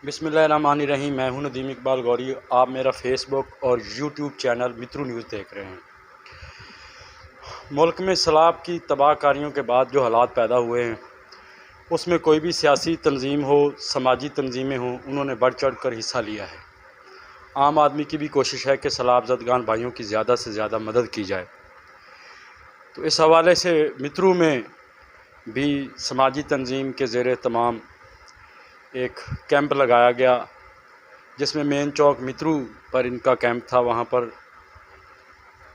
बिस्मिल्लाहिर्रहमानिर्रहीम। मैं हूं नदीम इकबाल गौरी। आप मेरा फेसबुक और यूट्यूब चैनल मित्रू न्यूज़ देख रहे हैं। मुल्क में सैलाब की तबाहकारियों के बाद जो हालात पैदा हुए हैं, उसमें कोई भी सियासी तंजीम हो, समाजी तंजीमें हों, उन्होंने बढ़ चढ़ कर हिस्सा लिया है। आम आदमी की भी कोशिश है कि सैलाब ज़दगान भाइयों की ज़्यादा से ज़्यादा मदद की जाए। तो इस हवाले से मित्रू में भी समाजी तंजीम के ज़ेरे तमाम एक कैंप लगाया गया, जिसमें मेन चौक मित्रू पर इनका कैंप था। वहाँ पर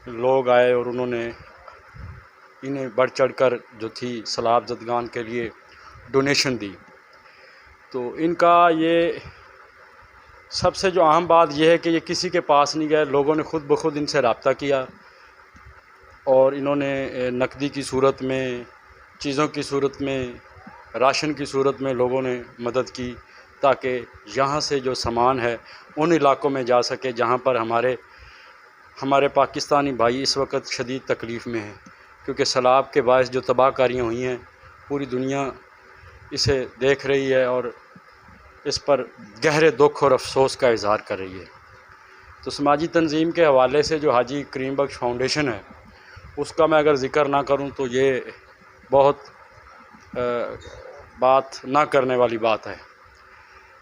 लोग आए और उन्होंने इन्हें बढ़ चढ़ कर जो थी सैलाब ज़दगान के लिए डोनेशन दी। तो इनका ये सबसे जो अहम बात यह है कि ये किसी के पास नहीं गए, लोगों ने ख़ुद ब खुद इनसे रब्ता किया और इन्होंने नकदी की सूरत में, चीज़ों की सूरत में, राशन की सूरत में लोगों ने मदद की, ताकि यहाँ से जो सामान है उन इलाक़ों में जा सके जहाँ पर हमारे पाकिस्तानी भाई इस वक्त शदीद तकलीफ़ में हैं। क्योंकि सैलाब के बायस जो तबाहकारियाँ हुई हैं, पूरी दुनिया इसे देख रही है और इस पर गहरे दुख और अफसोस का इज़हार कर रही है। तो समाजी तंजीम के हवाले से जो हाजी करीम बख्श फाउंडेशन है, उसका मैं अगर ज़िक्र ना करूं तो ये बहुत बात ना करने वाली बात है।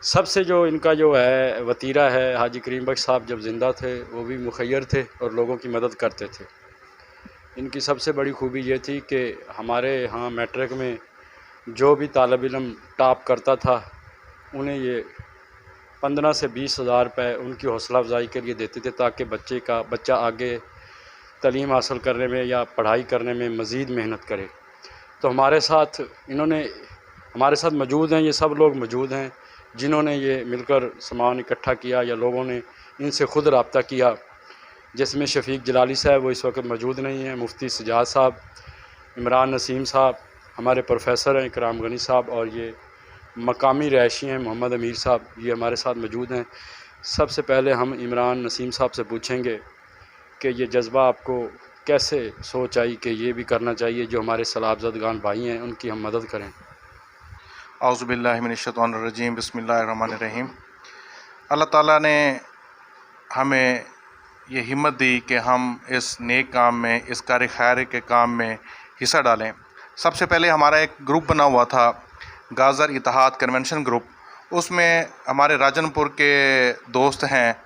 सबसे जो इनका जो है वतीरा है, हाजी करीम बख्श साहब जब ज़िंदा थे वो भी मुखय्यर थे और लोगों की मदद करते थे। इनकी सबसे बड़ी खूबी ये थी कि हमारे यहाँ मैट्रिक में जो भी तालिब इल्म टॉप करता था, उन्हें ये 15 से 20 हज़ार रुपये उनकी हौसला अफजाई के लिए देते थे, ताकि बच्चा आगे तालीम हासिल करने में या पढ़ाई करने में मज़ीद मेहनत करे। तो हमारे साथ मौजूद हैं, ये सब लोग मौजूद हैं जिन्होंने ये मिलकर सामान इकट्ठा किया या लोगों ने इनसे ख़ुद रब्ता किया, जिसमें शफ़ीक जलाली साहब वो इस वक्त मौजूद नहीं हैं, मुफ्ती सजाद साहब, इमरान नसीम साहब, हमारे प्रोफेसर हैं इकराम गनी साहब, और ये मकामी रहायशी हैं मोहम्मद अमीर साहब, ये हमारे साथ मौजूद हैं। सबसे पहले हम इमरान नसीम साहब से पूछेंगे कि ये जज्बा आपको कैसे सोच आई कि ये भी करना चाहिए, जो हमारे सैलाब ज़दगान भाई हैं उनकी हम मदद करें। औज़ुबिल्लाहि मिनश्शैतानिर्रजीम, बिस्मिल्लाहिर्रहमानिर्रहीम। अल्लाह ताला ने हमें ये हिम्मत दी कि हम इस नेक काम में, इस कार खैर के काम में हिस्सा डालें। सबसे पहले हमारा एक ग्रुप बना हुआ था, गाज़र इत्तेहाद कन्वेंशन ग्रुप। उसमें हमारे राजनपुर के दोस्त हैं,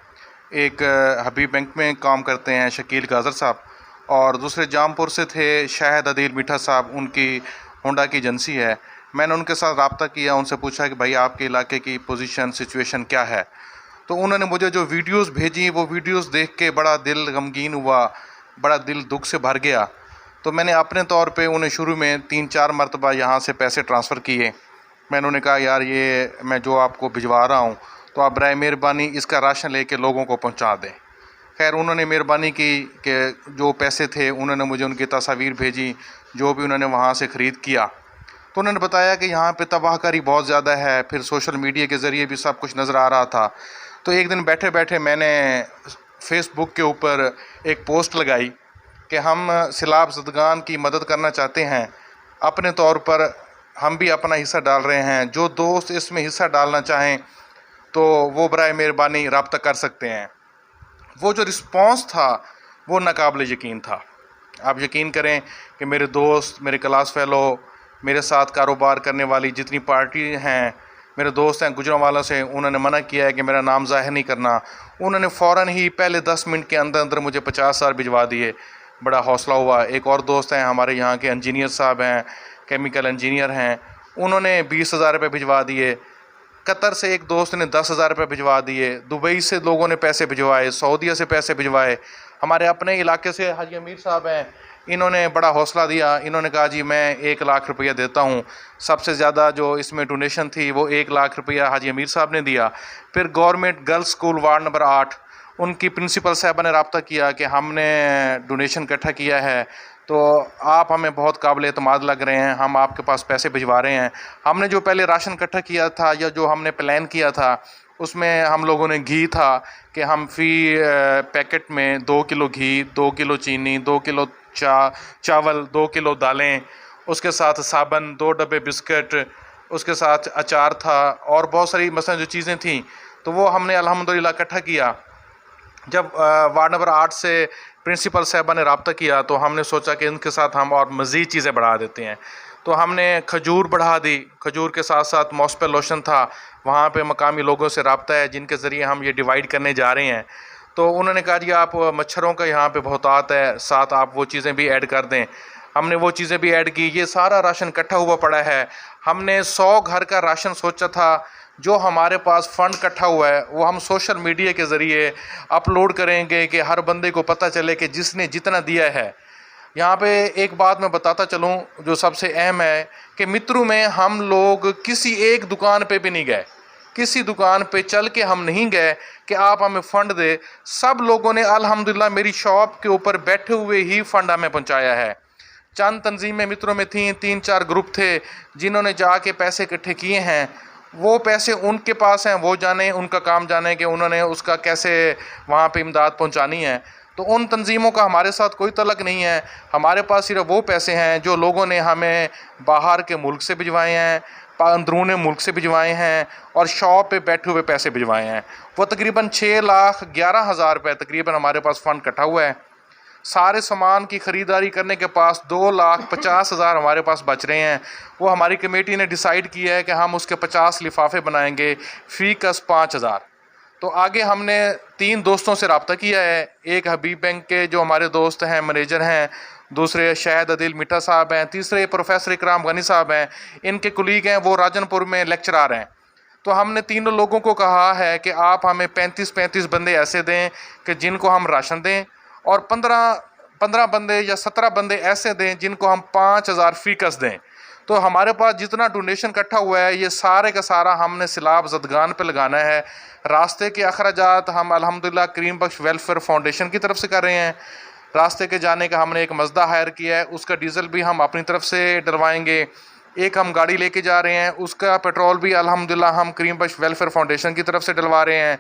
एक हबीब बैंक में काम करते हैं शकील गाज़र साहब, और दूसरे जामपुर से थे शाहिद अदील मीठा साहब, उनकी होंडा की एजेंसी है। मैंने उनके साथ रब्ता किया, उनसे पूछा कि भाई आपके इलाके की पोजीशन सिचुएशन क्या है। तो उन्होंने मुझे जो वीडियोस भेजी, वो वीडियोस देख के बड़ा दिल गमगीन हुआ, बड़ा दिल दुख से भर गया। तो मैंने अपने तौर पे उन्हें शुरू में 3-4 मरतबा यहाँ से पैसे ट्रांसफ़र किए। मैंने उन्हें कहा यार ये मैं जो आपको भिजवा रहा हूँ, तो आप बराए मेहरबानी इसका राशन लेके लोगों को पहुँचा दें। खैर उन्होंने मेहरबानी की कि जो पैसे थे उन्होंने मुझे उनकी तस्वीर भेजी, जो भी उन्होंने वहाँ से ख़रीद किया। तो उन्होंने बताया कि यहाँ पे तबाहकारी बहुत ज़्यादा है। फिर सोशल मीडिया के ज़रिए भी सब कुछ नज़र आ रहा था। तो एक दिन बैठे बैठे मैंने फ़ेसबुक के ऊपर एक पोस्ट लगाई कि हम सैलाब ज़दगान की मदद करना चाहते हैं, अपने तौर पर हम भी अपना हिस्सा डाल रहे हैं। जो दोस्त इसमें हिस्सा डालना चाहें तो वो बराए मेहरबानी रब्ता कर सकते हैं। वो जो रिस्पॉन्स था वो नाकाबिल यकीन था। आप यकीन करें कि मेरे दोस्त, मेरे क्लास फ़ेलो, मेरे साथ कारोबार करने वाली जितनी पार्टी हैं, मेरे दोस्त हैं गुजरांवाला से, उन्होंने मना किया है कि मेरा नाम ज़ाहिर नहीं करना। उन्होंने फ़ौरन ही पहले 10 मिनट के अंदर अंदर मुझे 50 हज़ार भिजवा दिए। बड़ा हौसला हुआ। एक और दोस्त हैं हमारे यहाँ के, इंजीनियर साहब हैं, केमिकल इंजीनियर हैं, उन्होंने 20 हज़ार रुपये भिजवा दिए। कतर से एक दोस्त ने 10 हज़ार रुपये भिजवा दिए। दुबई से लोगों ने पैसे भिजवाए, सऊदीया से पैसे भिजवाए। हमारे अपने इलाके से हाजी अमीर साहब हैं, इन्होंने बड़ा हौसला दिया। इन्होंने कहा जी मैं 1 लाख रुपया देता हूँ। सबसे ज़्यादा जो इसमें डोनेशन थी वो 1 लाख रुपया हाजी अमीर साहब ने दिया। फिर government girls school ward number 8, उनकी प्रिंसिपल साहबा ने रब्ता किया कि हमने डोनेशन इकट्ठा किया है, तो आप हमें बहुत काबिल एतमाद लग रहे हैं, हम आपके पास पैसे भिजवा रहे हैं। हमने जो पहले राशन इकट्ठा किया था या जो हमने प्लान किया था, उसमें हम लोगों ने घी था कि हम फ़ी पैकेट में 2 किलो घी, 2 किलो चीनी, 2 किलो चावल, 2 किलो दालें, उसके साथ साबुन, 2 डब्बे बिस्किट उसके साथ अचार था और बहुत सारी मसलन जो चीज़ें थी, तो वो हमने अल्हम्दुलिल्लाह इकट्ठा किया। जब वार्ड नंबर 8 से प्रिंसिपल साहबा ने रब्ता किया तो हमने सोचा कि इनके साथ हम और मज़ीद चीज़ें बढ़ा देते हैं। तो हमने खजूर बढ़ा दी, खजूर के साथ साथ मॉस्पे लोशन था, वहाँ पे मकामी लोगों से रब्ता है जिनके ज़रिए हम ये डिवाइड करने जा रहे हैं। तो उन्होंने कहा जी आप मच्छरों का यहाँ पे बहुतात है, साथ आप वो चीज़ें भी ऐड कर दें। हमने वो चीज़ें भी ऐड की। ये सारा राशन इकट्ठा हुआ पड़ा है। हमने 100 घर का राशन सोचा था। जो हमारे पास फ़ंड इकट्ठा हुआ है वो हम सोशल मीडिया के ज़रिए अपलोड करेंगे कि हर बंदे को पता चले कि जिसने जितना दिया है। यहाँ पे एक बात मैं बताता चलूँ जो सबसे अहम है कि मित्रू में हम लोग किसी एक दुकान पे भी नहीं गए, किसी दुकान पे चल के हम नहीं गए कि आप हमें फ़ंड दे। सब लोगों ने अल्हम्दुलिल्लाह मेरी शॉप के ऊपर बैठे हुए ही फ़ंड हमें पहुँचाया है। चंद तंजीमें मित्रों में थीं, 3-4 ग्रुप थे जिन्होंने जाके पैसे इकट्ठे किए हैं। वो पैसे उनके पास हैं, वो जाने, उनका काम जाने कि उन्होंने उसका कैसे वहाँ पे इमदाद पहुँचानी है। तो उन तंजीमों का हमारे साथ कोई तल्लुक़ नहीं है। हमारे पास सिर्फ वो पैसे हैं जो लोगों ने हमें बाहर के मुल्क से भिजवाए हैं, अंदरून मुल्क से भिजवाए हैं और शॉप पे बैठे हुए पैसे भिजवाए हैं। वो तकरीबन 6,11,000 रुपये तकरीबन हमारे पास फ़ंड इकट्ठा हुआ है। सारे सामान की ख़रीदारी करने के पास 2,50,000 हमारे पास बच रहे हैं। वो हमारी कमेटी ने डिसाइड किया है कि हम उसके 50 लिफाफे बनाएंगे, फ़ी कस 5,000। तो आगे हमने 3 दोस्तों से रब्ता किया है। एक हबीब बैंक के जो हमारे दोस्त हैं, मैनेजर हैं, दूसरे शाहिद अदिल मिट्टा साहब हैं, तीसरे प्रोफेसर इकराम गनी साहब हैं, इनके कुलीग हैं, वो राजनपुर में लेक्चरार हैं। तो हमने तीनों लोगों को कहा है कि आप हमें 35-35 बंदे ऐसे दें कि जिनको हम राशन दें और 15 बंदे या 17 बंदे ऐसे दें जिनको हम 5,000 फ़ीकस दें। तो हमारे पास जितना डोनेशन इकट्ठा हुआ है ये सारे का सारा हमने सिलाब ज़दगान पे लगाना है। रास्ते के अखराजात हम अल्हम्दुलिल्लाह करीम बख्श वेलफेयर फाउंडेशन की तरफ से कर रहे हैं। रास्ते के जाने का हमने एक मज़दा हायर किया है, उसका डीज़ल भी हम अपनी तरफ से डलवाएंगे। एक हम गाड़ी लेके जा रहे हैं, उसका पेट्रोल भी अल्हम्दुलिल्लाह हम करीम बख्श वेलफेयर फाउंडेशन की तरफ से डलवा रहे हैं।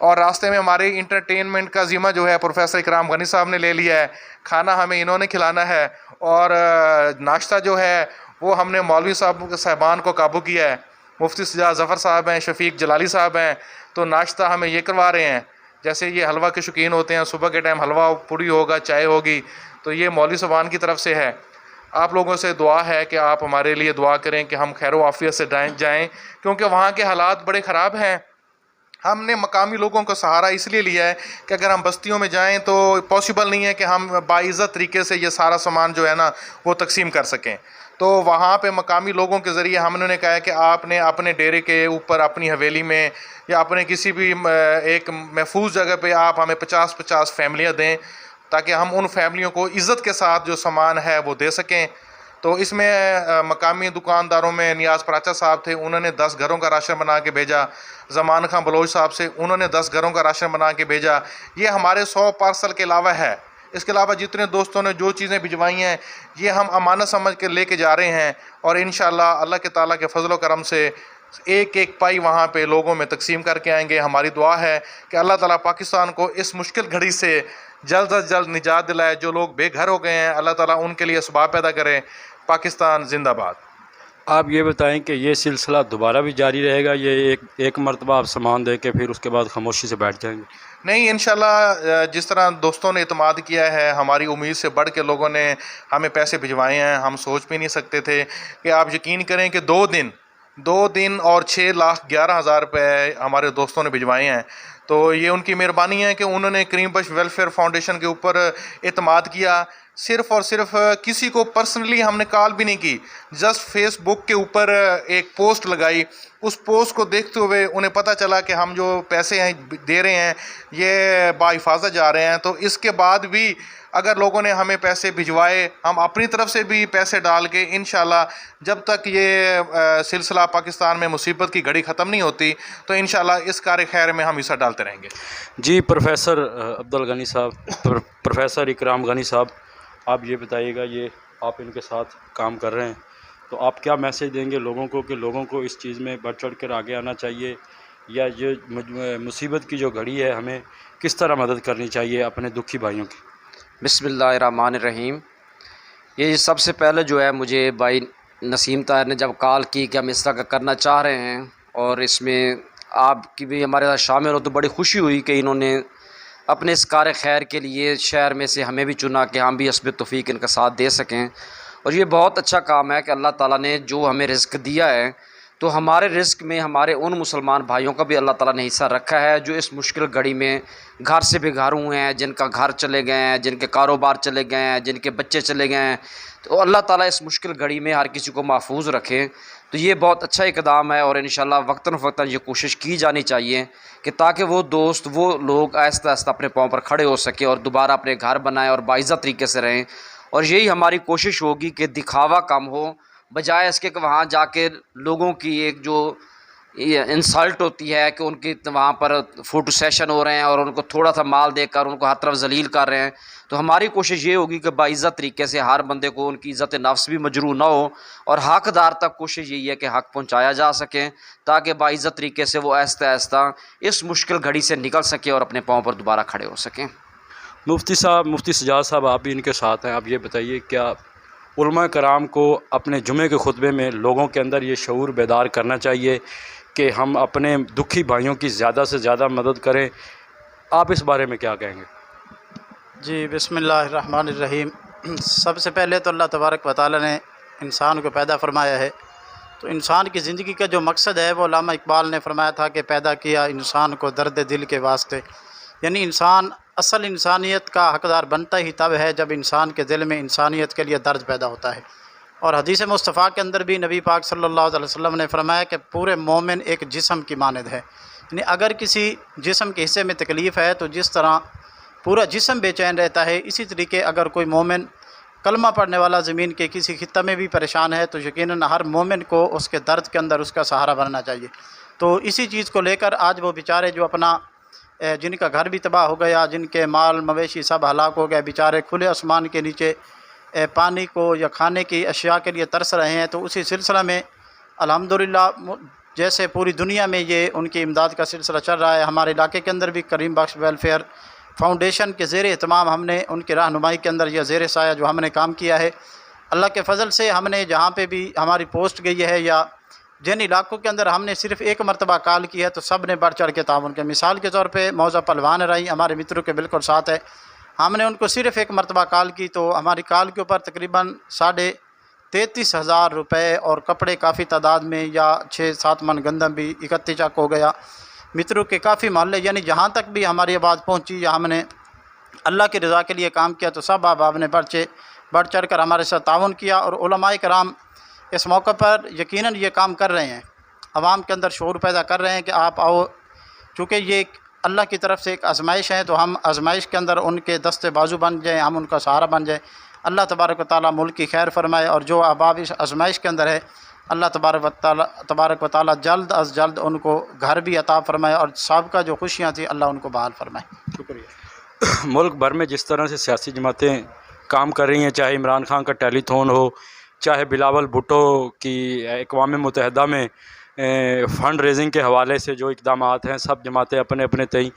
और रास्ते में हमारे इंटरटेनमेंट का ज़िम्मा जो है प्रोफेसर इकराम गनी साहब ने ले लिया है। खाना हमें इन्होंने खिलाना है और नाश्ता जो है वो हमने मौलवी साहबान को काबू किया है। मुफ्ती सजाद ज़फ़र साहब हैं, शफ़ीक जलाली साहब हैं, तो नाश्ता हमें ये करवा रहे हैं। जैसे ये हलवा के शौकीन होते हैं, सुबह के टाइम हलवा पूरी होगा, चाय होगी, तो ये मौलवी साहबान की तरफ से है। आप लोगों से दुआ है कि आप हमारे लिए दुआ करें कि हम खैर आफियत से जाएँ, क्योंकि वहाँ के हालात बड़े ख़राब हैं। हमने मकामी लोगों का सहारा इसलिए लिया है कि अगर हम बस्तियों में जाएं तो पॉसिबल नहीं है कि हम बाइज़्ज़त तरीके से ये सारा सामान जो है ना वो तकसीम कर सकें। तो वहाँ पे मकामी लोगों के ज़रिए हमने कहा है कि आपने अपने डेरे के ऊपर, अपनी हवेली में या अपने किसी भी एक महफूज जगह पे आप हमें 50-50 फैमिलियाँ दें ताकि हम उन फैमिलियों को इज़्ज़त के साथ जो सामान है वो दे सकें। तो इसमें मकामी दुकानदारों में नियाज़ पराचा साहब थे, उन्होंने 10 घरों का राशन बना के भेजा। ज़मान खां बलोच साहब से उन्होंने 10 घरों का राशन बना के भेजा। ये हमारे 100 पार्सल के अलावा है। इसके अलावा जितने दोस्तों ने जो चीज़ें भिजवाई हैं ये हम अमानत समझ के लेके जा रहे हैं और इंशाअल्लाह अल्लाह के ताला के फजल करम से एक एक पाई वहाँ पे लोगों में तकसीम करके आएंगे। हमारी दुआ है कि अल्लाह ताला पाकिस्तान को इस मुश्किल घड़ी से जल्द अज जल्द निजात दिलाए। जो लोग बेघर हो गए हैं अल्लाह ताला उनके लिए असबाब पैदा करे। पाकिस्तान जिंदाबाद। आप ये बताएं कि ये सिलसिला दोबारा भी जारी रहेगा, ये एक मरतबा आप सामान दे के फिर उसके बाद खामोशी से बैठ जाएंगे? नहीं, इंशाल्लाह जिस तरह दोस्तों ने इत्माद किया है, हमारी उम्मीद से बढ़ के लोगों ने हमें पैसे भिजवाए हैं। हम सोच भी नहीं सकते थे कि आप यकीन करें कि 2 दिन और 6,11,000 रुपये हमारे दोस्तों ने भिजवाए हैं। तो ये उनकी मेहरबानी है कि उन्होंने करीम बख्श वेलफेयर फाउंडेशन के ऊपर इत्माद किया। सिर्फ़ और सिर्फ किसी को पर्सनली हमने कॉल भी नहीं की, जस्ट फेसबुक के ऊपर एक पोस्ट लगाई। उस पोस्ट को देखते हुए उन्हें पता चला कि हम जो पैसे हैं दे रहे हैं ये बाहिफाजत जा रहे हैं। तो इसके बाद भी अगर लोगों ने हमें पैसे भिजवाए, हम अपनी तरफ से भी पैसे डाल के इंशाल्लाह जब तक ये सिलसिला पाकिस्तान में मुसीबत की घड़ी ख़त्म नहीं होती तो इंशाल्लाह इस कार्य खैर में हम हिस्सा डालते रहेंगे। जी, प्रोफेसर अब्दुल गनी साहब, प्रोफेसर इकराम गनी साहब, आप ये बताइएगा, ये आप इनके साथ काम कर रहे हैं तो आप क्या मैसेज देंगे लोगों को कि लोगों को इस चीज़ में बढ़ चढ़ कर आगे आना चाहिए, या ये मुसीबत की जो घड़ी है हमें किस तरह मदद करनी चाहिए अपने दुखी भाइयों की? बिस्मिल्लाहिर्रहमानिर्रहीम। ये सबसे पहले जो है मुझे भाई नसीम ताहिर ने जब कॉल की कि हम इस तरह का करना चाह रहे हैं और इसमें आपकी भी हमारे साथ शामिल हो, तो बड़ी खुशी हुई कि इन्होंने अपने इस कार खैर के लिए शहर में से हमें भी चुना कि हम भी हस्ब तौफीक इनका साथ दे सकें। और ये बहुत अच्छा काम है कि अल्लाह ताला ने जो हमें रिज़्क दिया है, तो हमारे रिज़्क में हमारे उन मुसलमान भाइयों का भी अल्लाह ताला ने हिस्सा रखा है जो इस मुश्किल घड़ी में घर से बेघर हुए हैं, जिनका घर चले गए हैं, जिनके कारोबार चले गए हैं, जिनके बच्चे चले गए हैं। तो अल्लाह ताला इस मुश्किल घड़ी में हर किसी को महफूज रखे। तो ये बहुत अच्छा इक़दाम है और इंशाल्लाह वक्तन फ़वक्तन ये कोशिश की जानी चाहिए कि ताकि वो दोस्त, वो लोग आहिस्ता आहिस्ता अपने पाँव पर खड़े हो सकें और दोबारा अपने घर बनाएं और बाइज़्ज़त तरीके से रहें। और यही हमारी कोशिश होगी कि दिखावा कम हो, बजाय इसके कि वहाँ जाके लोगों की एक जो ये इंसल्ट होती है कि उनकी वहाँ पर फ़ोटो सेशन हो रहे हैं और उनको थोड़ा सा माल देकर उनको हर तरफ ज़लील कर रहे हैं। तो हमारी कोशिश ये होगी कि बाइज़्ज़त तरीके से हर बंदे को उनकी इज़्ज़त नफ्स भी मजरूह ना हो और हक़दार तक कोशिश यही है कि हक़ पहुँचाया जा सके, ताकि बाइज़्ज़त तरीके से वो आहिस्ता आहिस्ता इस मुश्किल घड़ी से निकल सके और अपने पाँव पर दोबारा खड़े हो सकें। मुफ्ती साहब, मुफ्ती सजाद साहब, आप भी इनके साथ हैं। आप ये बताइए, क्या उलमा कराम को अपने जुमे के खुतबे में लोगों के अंदर ये शऊर बेदार करना चाहिए कि हम अपने दुखी भाइयों की ज़्यादा से ज़्यादा मदद करें? आप इस बारे में क्या कहेंगे? जी, बिस्मिल्लाहिर्रहमानिर्रहीम। सबसे पहले तो अल्लाह तबारक व तआला ने इंसान को पैदा फरमाया है, तो इंसान की ज़िंदगी का जो मकसद है वो अल्लामा इकबाल ने फरमाया था कि पैदा किया इंसान को दर्द दिल के वास्ते। यानी इंसान असल इंसानियत का हक़दार बनता ही तब है जब इंसान के दिल में इंसानियत के लिए दर्द पैदा होता है। और हदीस मुस्तफ़ा के अंदर भी नबी पाक सल्लल्लाहु अलैहि वसल्लम ने फरमाया कि पूरे मोमिन एक जिस्म की मानद है। यानी अगर किसी जिस्म के हिस्से में तकलीफ़ है तो जिस तरह पूरा जिस्म बेचैन रहता है, इसी तरीके अगर कोई मोमिन कलमा पढ़ने वाला ज़मीन के किसी खित्ते में भी परेशान है तो यकीनन हर मोमिन को उसके दर्द के अंदर उसका सहारा बनना चाहिए। तो इसी चीज़ को लेकर आज वो बेचारे जो अपना जिनका घर भी तबाह हो गया, जिनके माल मवेशी सब हलाक हो गए, बेचारे खुले आसमान के नीचे पानी को या खाने की अशिया के लिए तरस रहे हैं। तो उसी सिलसिला में अल्हम्दुलिल्लाह जैसे पूरी दुनिया में ये उनकी इमदाद का सिलसिला चल रहा है, हमारे इलाके के अंदर भी करीम बख्श वेलफेयर फ़ाउंडेशन के ज़ेर एहतमाम हमने उनकी रहनुमाई के अंदर या ज़ेर साया जो हमने काम किया है, अल्लाह के फ़ज़ल से हमने जहाँ पे भी हमारी पोस्ट गई है या जिन इलाकों के अंदर हमने सिर्फ़ एक मरतबा कॉल की है तो सब ने बढ़ चढ़ के ताउन किया। मिसाल के तौर पे मौज़ा पहलवान रही हमारे मित्रों के बिल्कुल साथ है, हमने उनको सिर्फ़ एक मरतबा कॉल की तो हमारी कॉल के ऊपर तकरीबन 33,500 रुपये और कपड़े काफ़ी तादाद में या 6-7 मन गंदम भी इकट्ठी चक हो गया। मित्रों के काफ़ी मोहल्ले यानी जहाँ तक भी हमारी आवाज़ पहुँची या हमने अल्लाह की रज़ा के लिए काम किया तो सब आप ने बढ़ चढ़ कर हमारे साथ ताउन किया। और उलमाए कराम इस मौके पर यकीनन ये काम कर रहे हैं, आवाम के अंदर शऊर पैदा कर रहे हैं कि आप आओ। चूँकि ये अल्लाह की तरफ से एक आजमाइश है तो हम आजमाइश के अंदर उनके दस्ते बाजू बन जाएँ, हम उनका सहारा बन जाए। अल्लाह तबारक व तआला मुल्क की खैर फरमाए और जो अहबाब इस आजमाइश के अंदर है अल्लाह तबारक व तआला जल्द अज़ जल्द उनको घर भी अता फरमाए और सबका जो खुशियाँ थी अल्लाह उनको बहाल फरमाए। शुक्रिया। मुल्क भर में जिस तरह से सियासी जमातें काम कर रही हैं, चाहे इमरान खान का टेलीथॉन हो, चाहे बिलावल भुट्टो की अक़वाम मुत्तहिदा में फ़ंड रेजिंग के हवाले से जो इक़दामात हैं, सब जमातें अपने अपने तय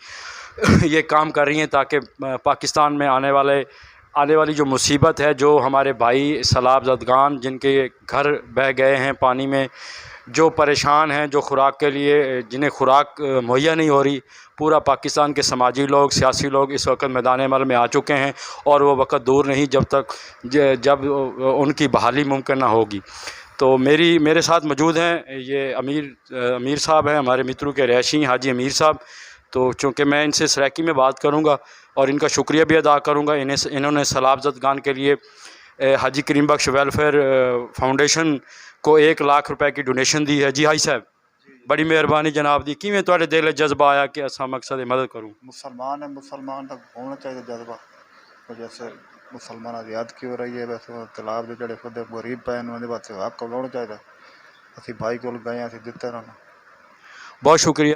ये काम कर रही हैं ताकि पाकिस्तान में आने वाली जो मुसीबत है, जो हमारे भाई सैलाब ज़दगान जिनके घर बह गए हैं पानी में, जो परेशान हैं, जो खुराक के लिए जिन्हें खुराक मुहैया नहीं हो रही, पूरा पाकिस्तान के समाजी लोग, सियासी लोग इस वक्त मैदान अमल में आ चुके हैं और वो वक्त दूर नहीं जब उनकी बहाली मुमकिन ना होगी। तो मेरे साथ मौजूद हैं ये अमीर साहब हैं, हमारे मित्रों के रहायशी हाजी अमीर साहब। तो चूँकि मैं इनसे सराकी में बात करूँगा और इनका शुक्रिया भी अदा करूँगा, इन्होंने सैलाब ज़दगान के लिए हाजी करीम बख्श वेलफेयर फाउंडेशन को 1 लाख रुपए की डोनेशन दी है। जी हाई साहब, बड़ी मेहरबानी जनाब दी। किवें तुहाडे दिल जज्बा आया कि असा मकसद मदद करूँ? मुसलमान है, मुसलमान तक होना चाहिए जज्बा। तो जैसे मुसलमान आज़ाद की हो रही है वैसे तलाब के जड़े खुद गरीब पे उन्होंने बात हक होना चाहिए। असी भाई को गए असी दिते रहना। बहुत शुक्रिया।